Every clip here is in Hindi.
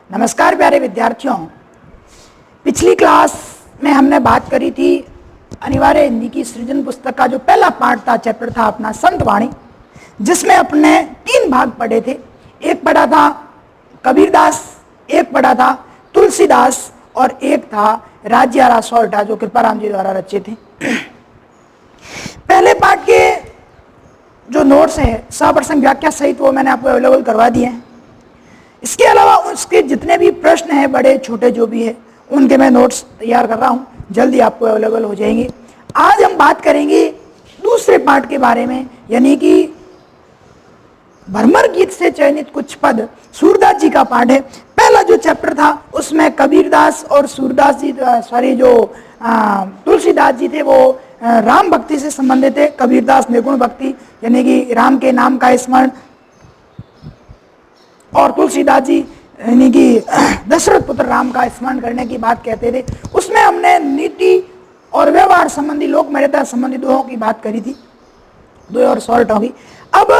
नमस्कार प्यारे विद्यार्थियों। पिछली क्लास में हमने बात करी थी अनिवार्य हिंदी की सृजन पुस्तक का जो पहला पार्ट था, चैप्टर था अपना संत वाणी, जिसमें अपने 3 भाग पढ़े थे। एक पढ़ा था कबीरदास, एक पढ़ा था तुलसीदास और एक था राज्यारा सोरठा जो कृपाराम जी द्वारा रचे थे। पहले पार्ट के जो नोट्स है सप्रसंग व्याख्या सहित वो मैंने आपको अवेलेबल करवा दिए हैं। इसके अलावा उसके जितने भी प्रश्न हैं बड़े छोटे जो भी है उनके मैं नोट्स तैयार कर रहा हूं, जल्दी आपको अवेलेबल हो जाएंगे। आज हम बात करेंगे दूसरे पार्ट के बारे में, यानी कि भ्रमर गीत से चयनित कुछ पद, सूरदास जी का पाठ है। पहला जो चैप्टर था उसमें कबीरदास और सूरदास जी जो तुलसीदास जी थे वो राम भक्ति से संबंधित थे। कबीरदास निर्गुण भक्ति यानी कि राम के नाम का स्मरण, और तुलसीदास जी यानी कि दशरथ पुत्र राम का स्मरण करने की बात कहते थे। उसमें हमने नीति और व्यवहार संबंधी, लोक मर्यादा संबंधी दोहों की बात करी थी, दो और सॉल्ट होगी। अब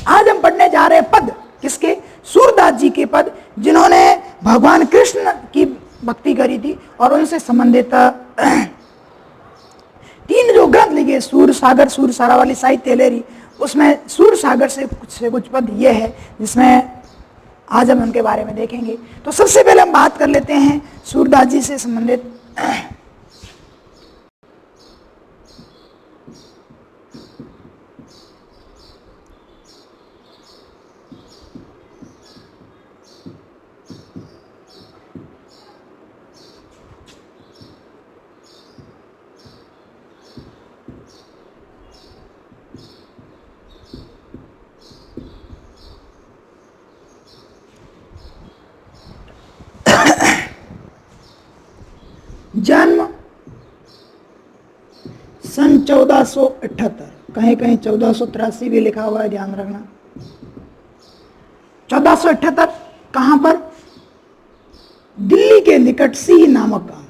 आज हम पढ़ने जा रहे हैं पद, किसके? सूरदास जी के पद, जिन्होंने भगवान कृष्ण की भक्ति करी थी और उनसे संबंधित 3 जो ग्रंथ लिखे, सूर सागर, सूर सारावली, साहित्य लेरी, उसमें सूर सागर से कुछ पद ये है जिसमें आज हम उनके बारे में देखेंगे। तो सबसे पहले हम बात कर लेते हैं सूरदास जी से संबंधित जन्म सन 1478, कहीं कहीं 1483 भी लिखा हुआ है, ध्यान रखना। 1478 कहां पर? दिल्ली के निकट सी नामक गांव में।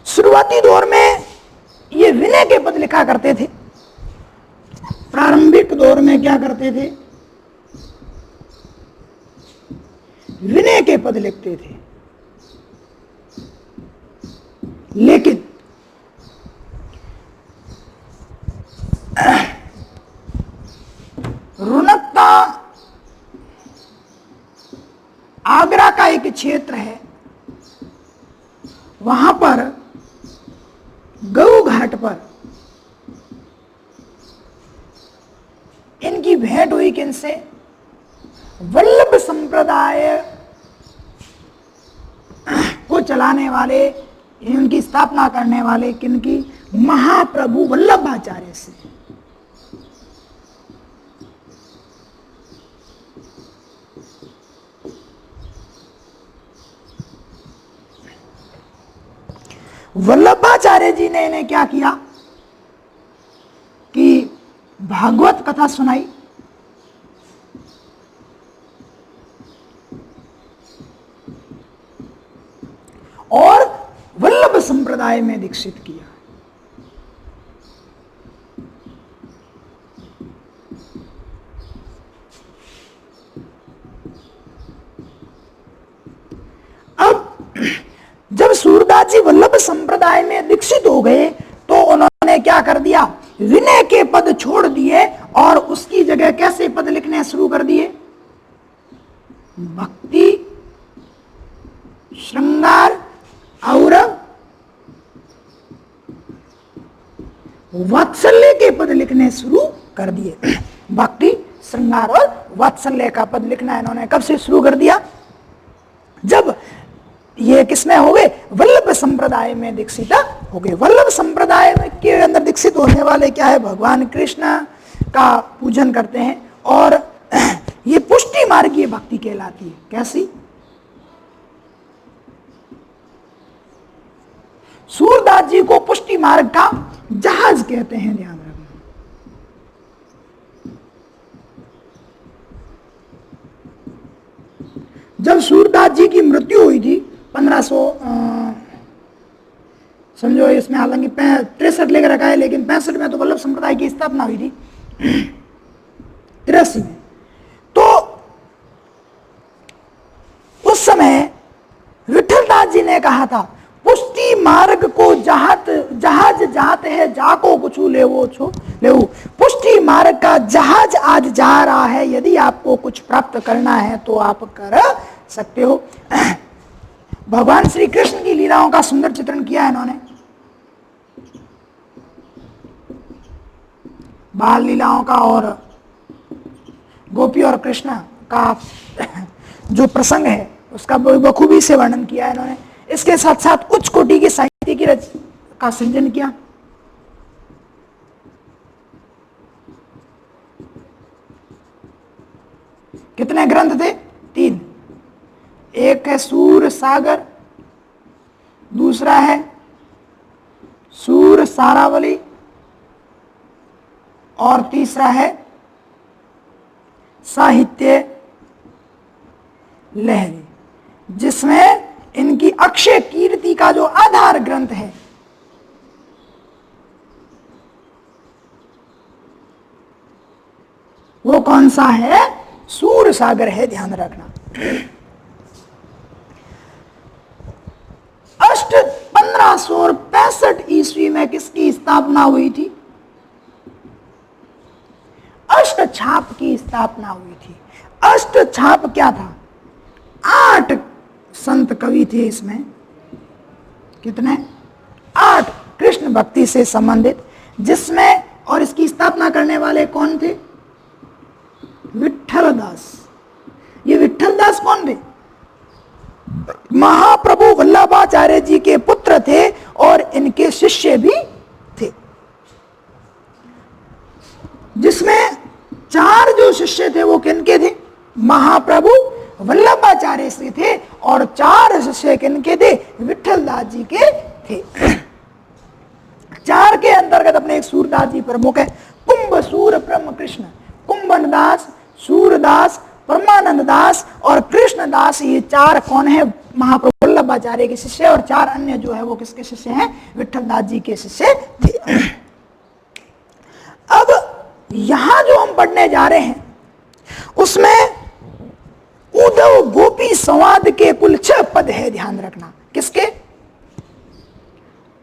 शुरुआती दौर में ये विनय के पद लिखा करते थे। प्रारंभिक दौर में क्या करते थे? विनय के पद लिखते थे। लेकिन रुनकता आगरा का एक क्षेत्र है, वहां पर गऊ घाट पर इनकी भेंट हुई किनसे? वल्लभ संप्रदाय को चलाने वाले, इनकी स्थापना करने वाले किनकी? महाप्रभु वल्लभाचार्य से। वल्लभाचार्य जी ने इन्हें क्या किया कि भागवत कथा सुनाई, और वल्लभ संप्रदाय में दीक्षित किया। अब जब सूरदास जी वल्लभ संप्रदाय में दीक्षित हो गए तो उन्होंने क्या कर दिया? विनय के पद छोड़ दिए और उसकी जगह कैसे पद लिखने शुरू कर दिए? भक्ति, श्रृंगार और वात्सल्य के पद लिखने शुरू कर दिए। भक्ति, श्रृंगार और वात्सल्य का पद लिखना इन्होंने कब से शुरू कर दिया? जब ये किसमें हो गए? वल्लभ संप्रदाय में दीक्षित हो गए। वल्लभ संप्रदाय के अंदर दीक्षित होने वाले क्या है? भगवान कृष्ण का पूजन करते हैं और ये पुष्टि मार्गीय भक्ति कहलाती है। कैसी? सूरदास जी को पुष्टि मार्ग का जहाज कहते हैं, ध्यान रखना। जब सूरदास जी की मृत्यु हुई थी 1500 समझो, इसमें हालांकि 63 लेकर रखा है, लेकिन 65 में तो वल्लभ संप्रदाय की स्थापना हुई थी 83 में। तो उस समय विठलदास जी ने कहा था, पुष्टि मार्ग को जहाज जाते है, जाको कुछ ले वो छो ले। पुष्टि मार्ग का जहाज आज जा रहा है, यदि आपको कुछ प्राप्त करना है तो आप कर सकते हो। भगवान श्री कृष्ण की लीलाओं का सुंदर चित्रण किया है इन्होंने। बाल लीलाओं का और गोपी और कृष्ण का जो प्रसंग है उसका बखूबी से वर्णन किया है इन्होंने। इसके साथ साथ उच्च कोटि के साहित्य की का सृजन किया। कितने ग्रंथ थे? 3। एक है सूर सागर, दूसरा है सूर सारावली, और तीसरा है साहित्य लहरी, जिसमें इनकी अक्षय कीर्ति का जो आधार ग्रंथ है वो कौन सा है? सूर सागर है, ध्यान रखना। 1565 ईस्वी में किसकी स्थापना हुई थी? अष्ट छाप की स्थापना हुई थी। अष्ट छाप क्या था? 8 संत कवि थे इसमें। कितने? 8 कृष्ण भक्ति से संबंधित, जिसमें और इसकी स्थापना करने वाले कौन थे? विठलदास। ये विठलदास कौन थे? महाप्रभु वल्लभाचार्य जी के पुत्र थे और इनके शिष्य भी थे, जिसमें 4 जो शिष्य थे वो किनके थे? महाप्रभु वल्लभाचार्य से थे, और 4 शिष्य किनके थे? विठलदास जी के थे। 4 के अंतर्गत अपने एक सूरदास जी प्रमुख है। कुंभ सूर ब्रह्म कृष्ण, कुंभन दास, सूरदास, परमानंद दास और कृष्णदास, ये 4 कौन है? महाप्रभु वल्लभाचार्य के शिष्य, और 4 अन्य जो है वो किसके शिष्य हैं? विठलदास जी के शिष्य थे। अब यहां जो हम पढ़ने जा रहे हैं उसमें उद्धव गोपी संवाद के कुल 6 पद है, ध्यान रखना। किसके?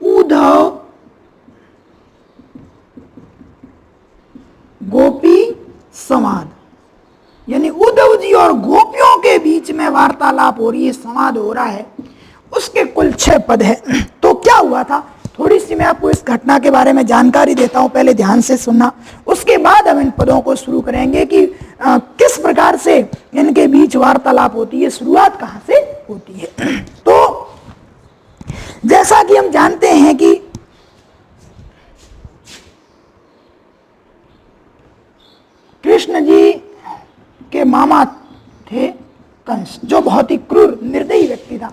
उद्धव गोपी संवाद, यानी उद्धव जी और गोपियों के बीच में वार्तालाप हो रही है, संवाद हो रहा है, उसके कुल 6 पद है। तो क्या हुआ था, थोड़ी सी मैं आपको इस घटना के बारे में जानकारी देता हूं, पहले ध्यान से सुनना। उसके बाद हम इन पदों को शुरू करेंगे कि किस प्रकार से इनके बीच वार्तालाप होती है, शुरुआत कहां से होती है। तो जैसा कि हम जानते हैं कि कृष्ण जी के मामा थे कंस, जो बहुत ही क्रूर निर्दयी व्यक्ति था।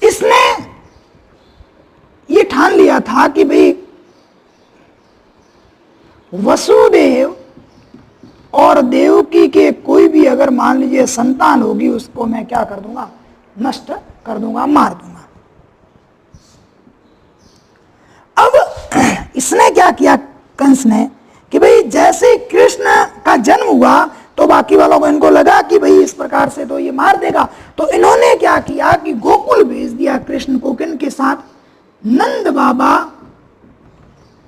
इसने ये ठान लिया था कि भाई वसुदेव और देवकी के कोई भी अगर मान लीजिए संतान होगी, उसको मैं क्या कर दूंगा? नष्ट कर दूंगा, मार दूंगा। अब इसने क्या किया कंस ने कि भाई जैसे कृष्ण का जन्म हुआ तो बाकी वालों को इनको लगा कि भाई इस प्रकार से तो ये मार देगा, तो इन्होंने क्या किया कि गोकुल भेज दिया कृष्ण को। किन के साथ? नंद बाबा,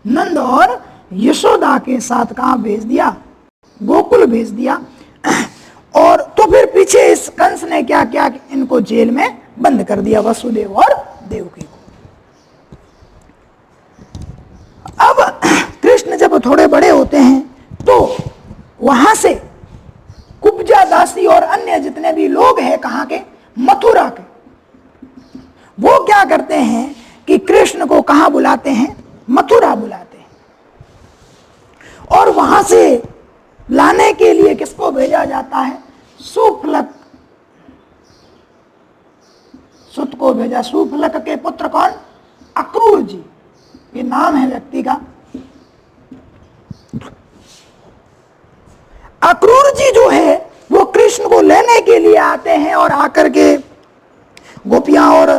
नंद और यशोदा के साथ। कहां भेज दिया? गोकुल भेज दिया। और तो फिर पीछे इस कंस ने क्या किया? इनको जेल में बंद कर दिया, वसुदेव और देवकी को। अब कृष्ण जब थोड़े बड़े होते हैं तो वहां से कुब्जा दासी और अन्य जितने भी लोग हैं, कहां के? मथुरा के, वो क्या करते हैं कि कृष्ण को कहां बुलाते हैं? मथुरा बुलाते हैं। और वहां से लाने के लिए किसको भेजा जाता है? सुफलक सुत को भेजा। सुफलक के पुत्र कौन? अक्रूर जी, ये नाम है व्यक्ति का। अक्रूर जी जो है वो कृष्ण को लेने के लिए आते हैं और आकर के गोपियां और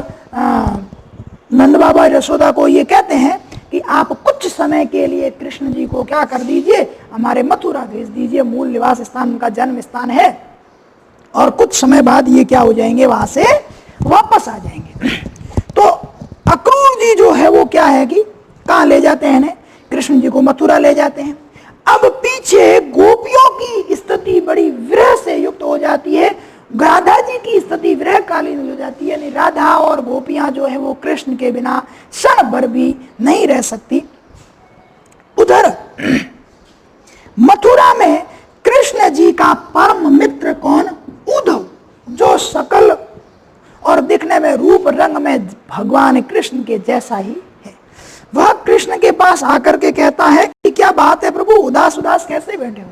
नंद बाबा यशोदा को ये कहते हैं कि आप कुछ समय के लिए कृष्ण जी को क्या कर दीजिए, हमारे मथुरा भेज दीजिए, मूल निवास स्थान उनका जन्म स्थान है, और कुछ समय बाद ये क्या हो जाएंगे, वहां से वापस आ जाएंगे। तो अक्रूर जी जो है वो क्या है कि कहाँ ले जाते हैं इन्हें, कृष्ण जी को मथुरा ले जाते हैं। अब पीछे गोपियों की स्थिति बड़ी विरह से युक्त हो जाती है, राधा जी की स्थिति विरहकालीन हो जाती है, यानी राधा और गोपियां जो है वो कृष्ण के बिना क्षण भर भी नहीं रह सकती। उधर मथुरा में कृष्ण जी का परम मित्र कौन, उद्धव, जो सकल और दिखने में रूप रंग में भगवान कृष्ण के जैसा ही है। वह कृष्ण के पास आकर के कहता है कि क्या बात है प्रभु, उदास उदास कैसे बैठे हो।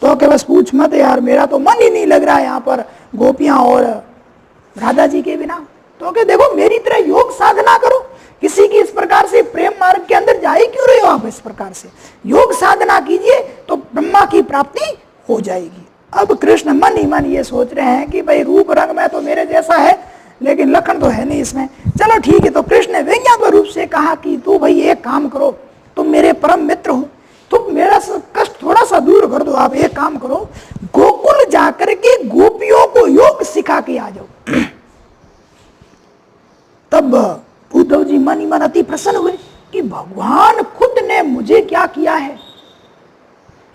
तो कि बस पूछ मत यार, मेरा तो मन ही नहीं लग रहा है यहाँ पर गोपियां और राधा जी के बिना। तो कि देखो मेरी तरह योग साधना करो, किसी की इस प्रकार से प्रेम मार्ग के अंदर जा ही क्यों रहे हो आप, इस प्रकार से योग साधना कीजिए तो ब्रह्मा की प्राप्ति हो जाएगी। अब कृष्ण मन ही मन ये सोच रहे हैं कि भाई रूप रंग में तो मेरे जैसा है, लेकिन लखन तो है नहीं इसमें। चलो ठीक है, तो कृष्ण ने व्यंग्यात्मक रूप से कहा कि तू भाई एक काम करो, तुम मेरे परम मित्र हो, तुम मेरा कष्ट थोड़ा सा दूर कर दो। आप एक काम करो, गोकुल जाकर के गोपियों को योग सिखा के आ जाओ। तब उद्धव जी मन ही मन अति प्रसन्न हुए कि भगवान खुद ने मुझे क्या किया है,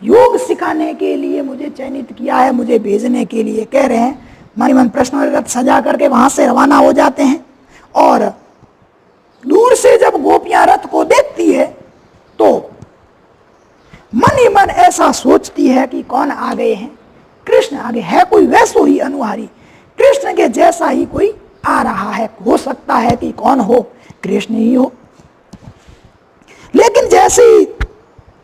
योग सिखाने के लिए मुझे चयनित किया है, मुझे भेजने के लिए कह रहे हैं। मन ही मन प्रश्न रथ सजा करके वहां से रवाना हो जाते हैं, और दूर से जब गोपियां रथ को देखती है तो मन ही मन ऐसा सोचती है कि कौन आ गए हैं, कृष्ण आगे है, कोई वैसो ही अनुहारी कृष्ण के जैसा ही कोई आ रहा है, हो सकता है कि कौन हो, कृष्ण ही हो। लेकिन जैसे ही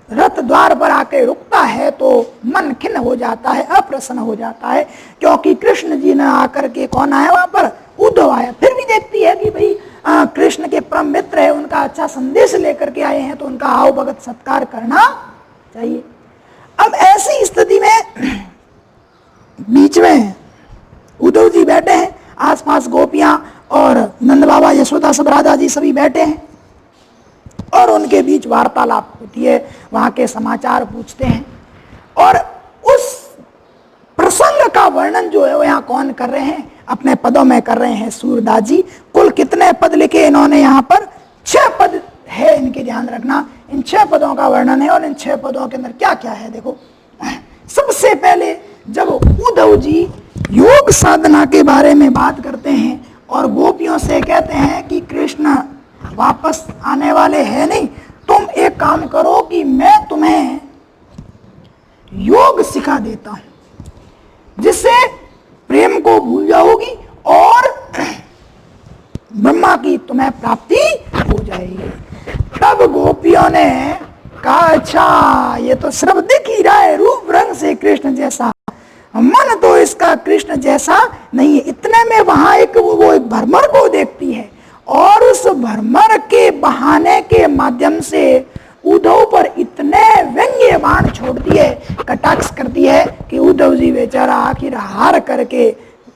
रथ द्वार पर आके रुकता है तो मन खिन्न हो जाता है, अप्रसन्न हो जाता है, क्योंकि कृष्ण जी ने आकर के, कौन आया वहां पर, उद्धव आया। फिर भी देखती है कि भाई कृष्ण के परम मित्र है, उनका अच्छा संदेश लेकर के आए हैं, तो उनका आओ भगत सत्कार करना चाहिए। अब ऐसी स्थिति में बीच में उद्धव जी बैठे हैं, आसपास गोपियां और नंद बाबा यशोदा सब, राधा जी सभी बैठे हैं, और उनके बीच वार्तालाप होती है, वहां के समाचार पूछते हैं। और उस प्रसंग का वर्णन जो है वो यहाँ कौन कर रहे हैं, अपने पदों में कर रहे हैं सूरदास जी। कुल कितने पद लिखे इन्होंने यहाँ पर, 6 पद है, इनके ध्यान रखना। इन 6 पदों का वर्णन है, और इन 6 पदों के अंदर क्या क्या है देखो। सबसे पहले जब उद्धव जी योग साधना के बारे में बात करते हैं और गोपियों से कहते हैं कि कृष्ण वापस आने वाले हैं नहीं, तुम एक काम करो कि मैं तुम्हें योग सिखा देता हूं, जिससे प्रेम को भूल जाओगी और ब्रह्मा की तुम्हें प्राप्ति हो जाएगी। तब गोपियों ने कहा अच्छा, ये तो सिर्फ दिख ही रहा है रूप रंग से कृष्ण जैसा, मन तो इसका कृष्ण जैसा नहीं है। इतने में वहां वो एक भ्रमर को देखती है, और उस भ्रमर के बहाने के माध्यम से उद्धव पर इतने व्यंग्य बाण छोड़ती है, कटाक्ष करती है कि उद्धव जी बेचारा आखिर हार करके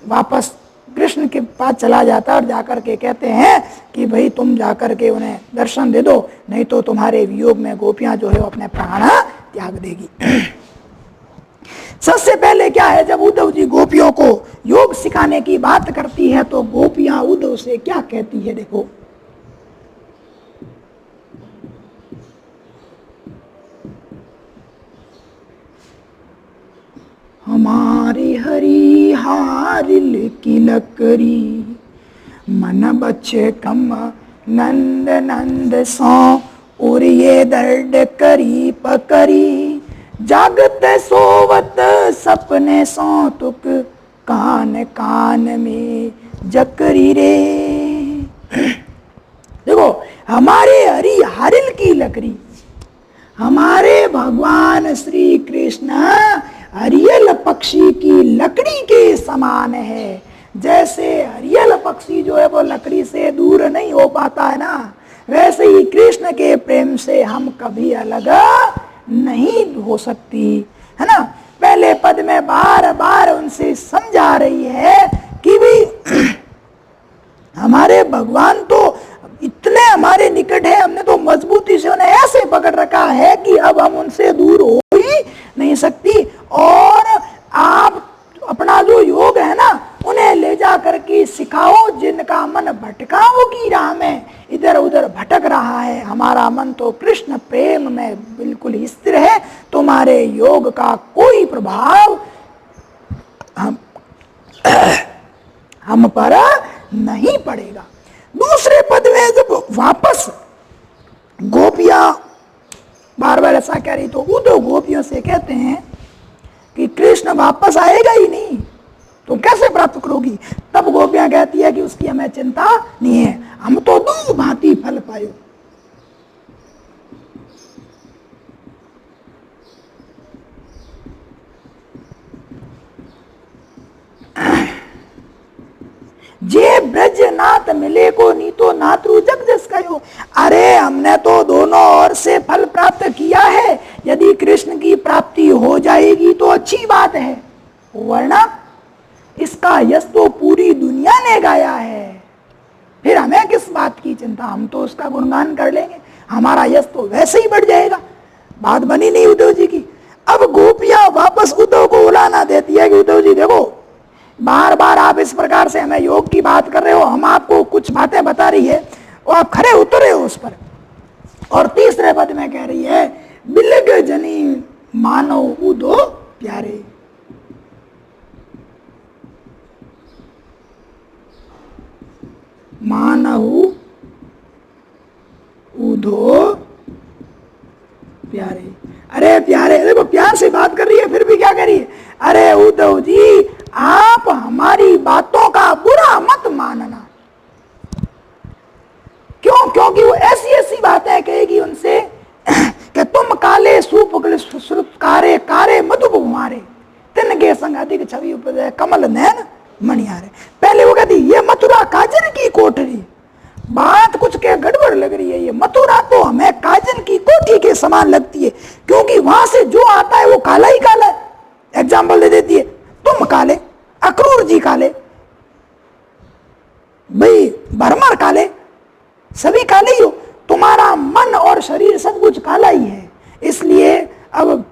वापस कृष्ण के पास चला जाता है, और जाकर के कहते हैं कि भाई तुम जाकर के उन्हें दर्शन दे दो, नहीं तो तुम्हारे वियोग में गोपियां जो है वो अपने प्राण त्याग देगी। सबसे पहले क्या है, जब उद्धव जी गोपियों को योग सिखाने की बात करती है तो गोपियां उद्धव से क्या कहती है देखो। हमारी हरी हारिल की लकड़ी, मन बच्चे कम नंद नंद सो, और ये दर्द करी पकड़ी, जागते सोवत सपने सो, तुक कान कान में जकरी रे। देखो, हमारे हरी हारिल की लकड़ी, हमारे भगवान श्री कृष्ण हरियल पक्षी की लकड़ी के समान है। जैसे हरियल पक्षी जो है वो लकड़ी से दूर नहीं हो पाता है ना, वैसे ही कृष्ण के प्रेम से हम कभी अलग नहीं हो सकती है ना। पहले पहले पद में बार बार उनसे समझा रही है कि भी हमारे भगवान तो इतने हमारे निकट है, हमने तो मजबूती से उन्हें ऐसे पकड़ रखा है कि अब हम उनसे दूर हो ही नहीं सकती। और आप अपना जो योग है ना, उन्हें ले जा करके सिखाओ, जिनका मन भटकाओ की राह में इधर उधर भटक रहा है। हमारा मन तो कृष्ण प्रेम में बिल्कुल स्थिर है, तुम्हारे योग का कोई प्रभाव हम पर नहीं पड़ेगा। दूसरे पद में जब वापस गोपियां बार बार ऐसा कह रही, तो उद्धव गोपियों से कहते हैं कि कृष्ण वापस आएगा ही नहीं, तो कैसे प्राप्त करोगी? तब गोपियां कहती है कि उसकी हमें चिंता नहीं है, हम तो दो भांति फल पायो। जे ब्रज नाथ मिले को नी तो नात्रु जग जस कहो। अरे हमने तो दोनों ओर से फल प्राप्त किया है, यदि कृष्ण की प्राप्ति हो जाएगी तो अच्छी बात है, वरना इसका यश तो पूरी दुनिया ने गाया है, फिर हमें किस बात की चिंता, हम तो उसका गुणगान कर लेंगे, हमारा यश तो वैसे ही बढ़ जाएगा। बात बनी नहीं उद्धव जी की। अब गोपियां वापस उद्धव को उलाना देती है कि उद्धव जी देखो, बार बार आप इस प्रकार से हमें योग की बात कर रहे हो, हम आपको कुछ बातें बता रही है और आप खरे उतरे हो उस पर। और तीसरे पद में कह रही है, बिलग जनी मानो उदो प्यारे। मानहु उधो प्यारे। अरे प्यारे, देखो प्यार से बात कर रही है, फिर भी क्या कर रही है, अरे उद्धव जी आप हमारी बातों का बुरा मत मानना। क्यों? क्योंकि वो ऐसी ऐसी बातें कहेगी उनसे कि तुम काले सुपगल कारे कारे मधुप मारे, तिनके संग अधिक छवि उपजे कमल नैन मणियारे। पहले वो कहती ये मथुरा काजन की कोठरी, बात कुछ के गड़बड़ लग रही है, ये मथुरा तो हमें काजन की कोठी के समान लगती है, क्योंकि वहां से जो आता है वो काला ही काला है। एग्जाम्पल दे देती है, तुम काले, अक्रूर जी काले, भाई भरमर काले, सभी काले ही हो, तुम्हारा मन और शरीर सब कुछ काला ही है। इसलिए अब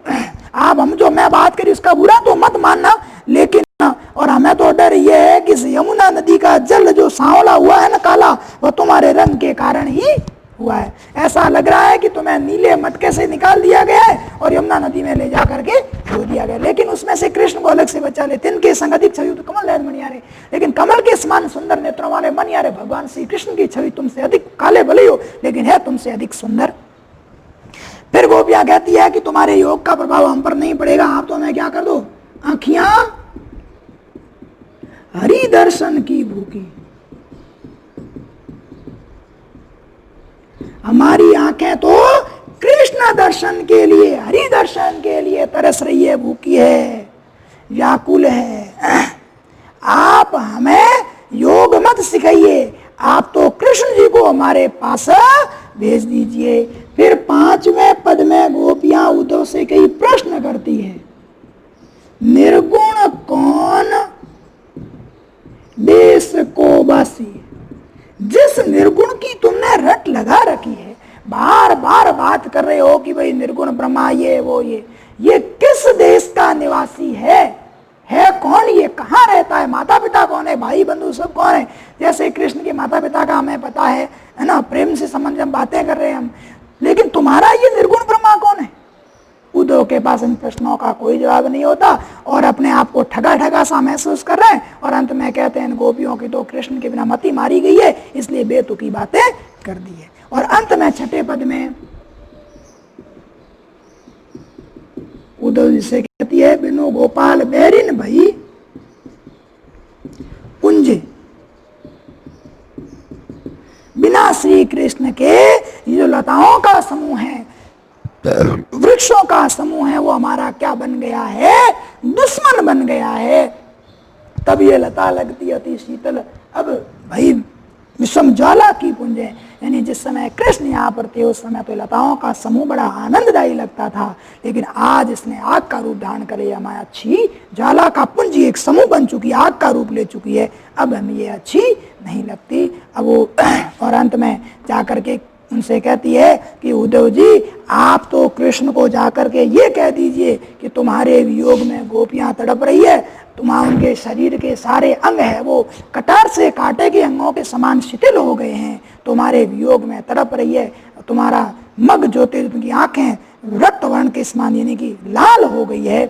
आप हम जो मैं बात करी उसका बुरा तो मत मानना, लेकिन और हमें तो डर ये है कि यमुना नदी का जल जो सांवला हुआ है ना काला, वो तुम्हारे रंग के कारण ही हुआ है। ऐसा लग रहा है कि तुम्हें नीले मटके से निकाल दिया गया है और यमुना नदी में ले जा करके धो दिया गया, लेकिन उसमें से कृष्ण को अलग से बचा ले। तिनके संग अधिक छवि तो कमल नयन मणियारे, लेकिन कमल के समान सुंदर नेत्रों वाले मणियारे भगवान श्री कृष्ण की छवि तुमसे अधिक काले भले हो, लेकिन है तुमसे अधिक सुंदर। फिर गोपियां कहती है कि तुम्हारे योग का प्रभाव हम पर नहीं पड़ेगा, आप तो हमें क्या कर दो, आंखियां हरि दर्शन की भूखी, हमारी आंखें तो कृष्ण दर्शन के लिए, हरि दर्शन के लिए तरस रही है, भूखी है, व्याकुल है। आप हमें योग मत सिखाइए, आप तो कृष्ण जी को हमारे पास भेज दीजिए। फिर 5वें पद में गोपियां उद्धव से कई प्रश्न करती है, निर्गुण कौन देश को बासी, जिस निर्गुण की तुमने रट लगा रखी है, बार बार बात कर रहे हो कि भाई निर्गुण ब्रह्मा ये वो ये किस देश का निवासी है कौन, ये कहाँ रहता है, माता पिता कौन है, भाई बंधु सब कौन है। जैसे कृष्ण के माता पिता का हमें पता है ना, प्रेम से संबंध हम बातें कर रहे हैं हम, लेकिन तुम्हारा ये निर्गुण ब्रह्मा कौन है? उद्धव के पास इन प्रश्नों का कोई जवाब नहीं होता और अपने आप को ठगा ठगा सा महसूस कर रहे हैं, और अंत में कहते हैं इन गोपियों की तो कृष्ण के बिना मति मारी गई है, इसलिए बेतुकी बातें कर दी है। और अंत में 6ठे पद में उद्धव जी से कहती है, बिनु गोपाल बैरिन भई कुंजे, बिना श्री कृष्ण के ये जो लताओं का समूह है, वृक्षों का समूह है, वो हमारा क्या बन गया है, दुश्मन बन गया है। तब ये लता लगती अति शीतल। अब भाई विश्व कुसुम ज्वाला की पुंजे, यानी जिस समय कृष्ण यहाँ पर थे उस समय तो लताओं का समूह बड़ा आनंददायी लगता था, लेकिन आज इसने आग का रूप धारण करे, हमें अच्छी ज्वाला का पुंज एक समूह बन चुकी, आग का रूप ले चुकी है, अब हमें ये अच्छी नहीं लगती। अब वो और अंत में जाकर के उनसे कहती है कि उद्धव जी आप तो कृष्ण को जाकर के ये कह दीजिए कि तुम्हारे वियोग में गोपियां तड़प रही है, तुम्हारे उनके शरीर के सारे अंग है वो कटार से काटे के अंगों के समान शिथिल हो गए हैं, तुम्हारे वियोग में तड़प रही है, तुम्हारा मग जोते उनकी आंखें रक्त वर्ण के समान यानी कि लाल हो गई है,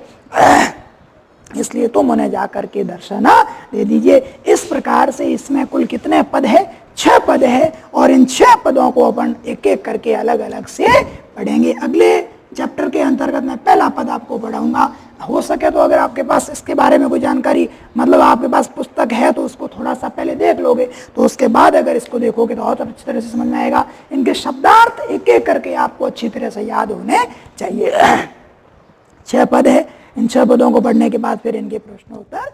इसलिए तुम उन्हें जाकर के दर्शन दे दीजिए। इस प्रकार से इसमें कुल कितने पद है? 6 पद है, और इन 6 पदों को अपन एक एक करके अलग अलग से पढ़ेंगे। अगले चैप्टर के अंतर्गत मैं पहला पद आपको पढ़ाऊंगा। हो सके तो अगर आपके पास इसके बारे में कोई जानकारी, मतलब आपके पास पुस्तक है तो उसको थोड़ा सा पहले देख लोगे, तो उसके बाद अगर इसको देखोगे तो और अच्छी तरह से समझ में आएगा। इनके शब्दार्थ एक एक करके आपको अच्छी तरह से याद होने चाहिए। 6 पद है, इन 6 पदों को पढ़ने के बाद फिर इनके प्रश्नोत्तर